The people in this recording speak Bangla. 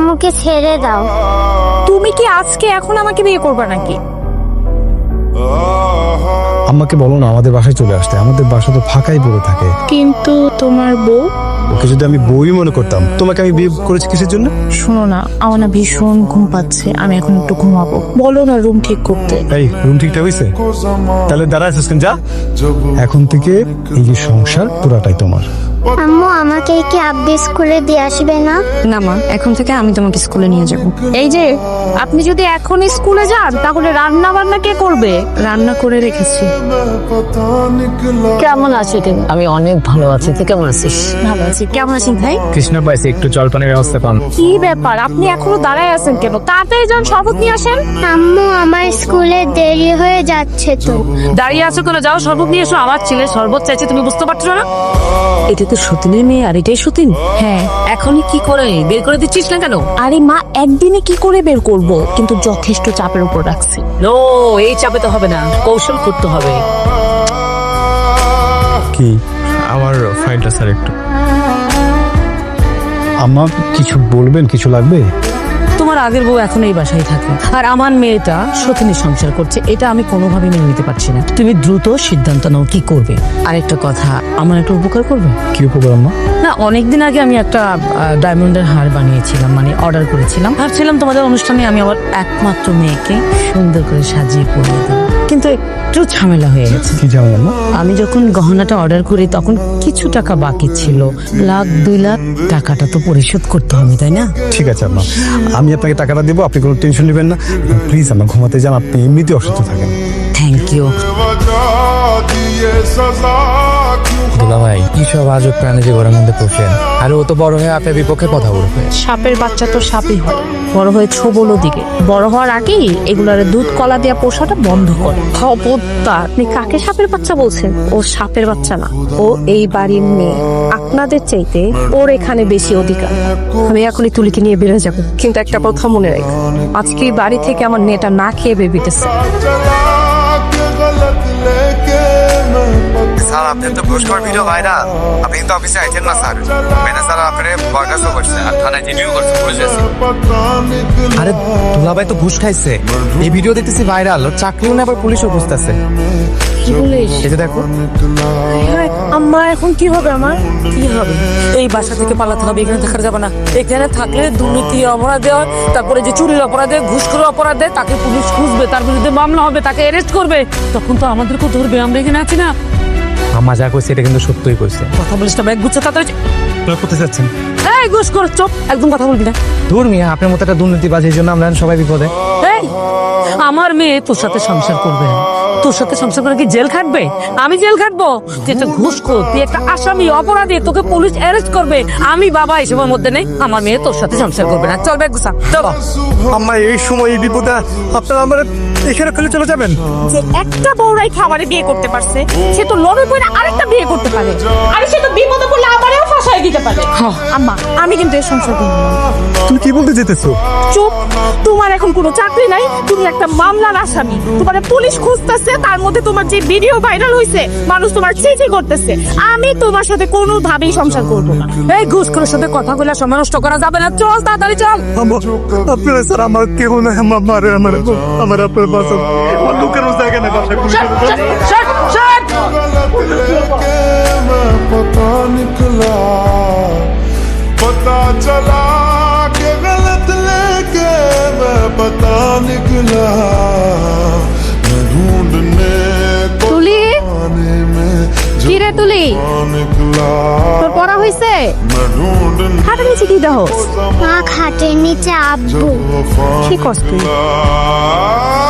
আম্মুকে ছেড়ে দাও। তুমি কি আজকে এখন আমাকে বিয়ে করবে নাকি? আম্মাকে বলো না আমাদের বাসায় চলে আসতে, আমাদের বাসা তো ফাঁকাই পড়ে থাকে। কিন্তু তোমার বউ? ওকে যদি আমি বই মনে করতাম, তোমাকে আমি বিয়ে করেছি কিসের জন্য? শোনো না, আমার না ভীষণ ঘুম পাচ্ছে, আমি এখন একটু ঘুমাবো। বলো না রুম ঠিক করতে। এই রুম ঠিকঠাক হয়েছে? তাহলে দাঁড়া আছিস কেন, যা। এখন থেকে এই যে সংসার পুরাটাই তোমার। আম্মু আমাকে কি আব্বু স্কুলে দিয়ে আসবে না? না মা, এখন থেকে আমি তোমাকে স্কুলে নিয়ে যাব। এই যে আপনি যদি এখন স্কুলে যান তাহলে রান্না বান্না কে করবে? রান্না করে রেখেছি। কেমন আছো তুমি? আমি অনেক ভালো আছি, তুই কেমন আছিস? ভালো আছি। কেমন আছেন ভাই? কৃষ্ণ পাইছে, একটু জলপানের ব্যবস্থা পান। কি ব্যাপার, আপনি এখনো দাঁড়ায় আছেন কেন? তাড়াতাড়ি যান, শরবত নিয়ে আসেন। আম্মু আমার স্কুলে দেরি হয়ে যাচ্ছে তো। দাঁড়িয়ে আছো কেন? যাও শরবত নিয়ে এসো। আমার ছেলে শরবত চাইছে, তুমি বুঝতে পারছো না? এটা তো সতীনের মেয়ে, আর এটাই সতীন। হ্যাঁ। এখনই কি করে বের করে দিচ্ছিস না কেন? আরে মা, একদিনে কি করে বের করব? কিন্তু যথেষ্ট চাপের উপর রাখছি। নো, এই চাপে তো হবে না, কৌশল করতে হবে। কি আমার ফাইলটা স্যার একটু। আম্মা কিছু বলবেন? কিছু লাগবে? তোমার আগের বউ এখন এই বাসায় থাকে, আর আমার মেয়েটা সতীনের সংসার করছে। এটা আমি কোনোভাবেই মেনে নিতে পারছি না। তুমি দ্রুত সিদ্ধান্ত নাও কি করবে। আরেকটা কথা, আমার একটা উপকার করবে? কি উপকার আম্মা? না, অনেকদিন আগে আমি একটা ডায়মন্ডের হার বানিয়েছিলাম, মানে অর্ডার করেছিলাম। ভাবছিলাম তোমাদের অনুষ্ঠানে আমি আমার একমাত্র মেয়েকে সুন্দর করে সাজিয়ে পরিয়ে দেবো, কিন্তু একটু ঝামেলা হয়ে গেছে। কি জানো আম্মা? আমি যখন গহনাটা অর্ডার করি তখন কিছু টাকা বাকি ছিল, 1,00,000-2,00,000 টাকাটা তো পরিশোধ করতে হবে, তাই না? ঠিক আছে আম্মা, আমি আপনাকে টাকাটা দেবো, আপনি কোনো টেনশন নেবেন না। প্লিজ আম্মা ঘুমাতে যান, আপনি এমনিতেই অসুস্থ থাকেন। Thank you. দুলা ভাই, কি সব আজব প্রাণী যে ঘরের মধ্যে পোষেন, আর ও তো বড় হয়ে আপনার বিপক্ষে কথা বলবে। সাপের বাচ্চা তো সাপই হয়, বড় হয়ে ছোবলো দিকে। বড় হওয়ার আগেই এগুলার দুধ কলা দেওয়া পোষাটা বন্ধ করে। খবরদার! আপনি কাকে সাপের বাচ্চা বলছেন? ও সাপের বাচ্চা না, ও এই বাড়ির মেয়ে। আপনাদের চাইতে ওর এখানে বেশি অধিকার। আমি এখনই তুলিকে নিয়ে বেরোয় যাবো, কিন্তু একটা কথা মনে রাখ, আজকে এই বাড়ি থেকে আমার মেয়েটা না খেয়ে বেবিতেছে। স্যার আপনার তো ঘুষ খাওয়ার ভিডিও ভাইরাল, আপনি কিন্তু অফিসে আইছেন না স্যার। ম্যানেজার আপনারে বরখাস্ত করছে আর থানায় জিডিও করছে, পুলিশ আছে। আরে দুলা ভাই তো ঘুষ খাইছে, এই ভিডিও দেখতেছি ভাইরাল, ওর চাকরিও না, আবার পুলিশও বুঝতেছে। কি বলিস? এই যে দেখো। আম্মা এখন কি হবে আমার? কি হবে? এই বাসা থেকে পালাতে হবে, এখানে থাকা যাবে না। এখানে থাকলে দুর্নীতি অপরাধে হয়, তারপরে যে চুরির অপরাধে, ঘুষখোরের অপরাধে তাকে পুলিশ খুঁজবে, তার বিরুদ্ধে মামলা হবে, তাকে অ্যারেস্ট করবে। তখন তো আমাদেরকেও ধরবে, আমরা এখানে আছি না। আম্মা যা কইছে এটা কিন্তু সত্যই কইছে। কথা বলিস না, ব্যাগ গুচ্ছে তাড়াতাড়ি। আপনারা কোথায় যাচ্ছেন? এই ঘুষ করে চুপ, একদম কথা বলবি না। দূর মিয়া, আপনার মতো একটা দুর্নীতিবাজের জন্য আমরা সবাই বিপদে। এই, আমার মেয়ে তোর সাথে সংসার করবে না। তোর সাথে সংসার করে কি জেল খাটবে? আমি জেল খাটবো? তুই একটা ঘুষখোর, তুই একটা আসামি, অপরাধী, তোকে পুলিশ অ্যারেস্ট করবে। আমি বাবা এসবের মধ্যে নেই, আমার মেয়ে তোর সাথে সংসার করবে না। চল ব্যাগ গুছা, চল। আম্মা এই সময় এই বিপদে আপনারা আমার এখানে ফেলে চলে যাবেন? যে একটা বউরাই খাবারে বিয়ে করতে পারছে, সে তো লোভে পড়ে আরেকটা বিয়ে করতে পারে, আর সে তো বিপদে পড়লে আমারেও ফাঁসাই দিতে পারে। আম্মা, আমি কিন্তু এই সংসার করব না। তুমি কি বলতে যেতেছো? চুপ! তোমার এখন কোনো চাকরি নাই, তুমি একটা মামলার আসামি। তোমার পুলিশ খুঁজতেছে, তার মধ্যে তোমার যে ভিডিও ভাইরাল হয়েছে, মানুষ তোমার চিঠি করতেছে। আমি তোমার সাথে কোনোভাবেই সংসার করব না। এই ঘুষখোরের সাথে কথা বলে সময় নষ্ট করা যাবে না। চল তাড়াতাড়ি চল। আপনারা স্যার আমার কেউ না, আমার আপনার বাসা আমার লোকের জায়গা না, বাসা पता निकला, पता चला कि गलत लेके मैं पता निकला, मैं ढूंढने को তুলি, आने में কি রে তুলি? निकला, তোর পড়া হইছে? मैं ढूंढने হাতে নিচে কি দাও? মা খাটের নিচে আব্বু। কি কষ্ট? निकला।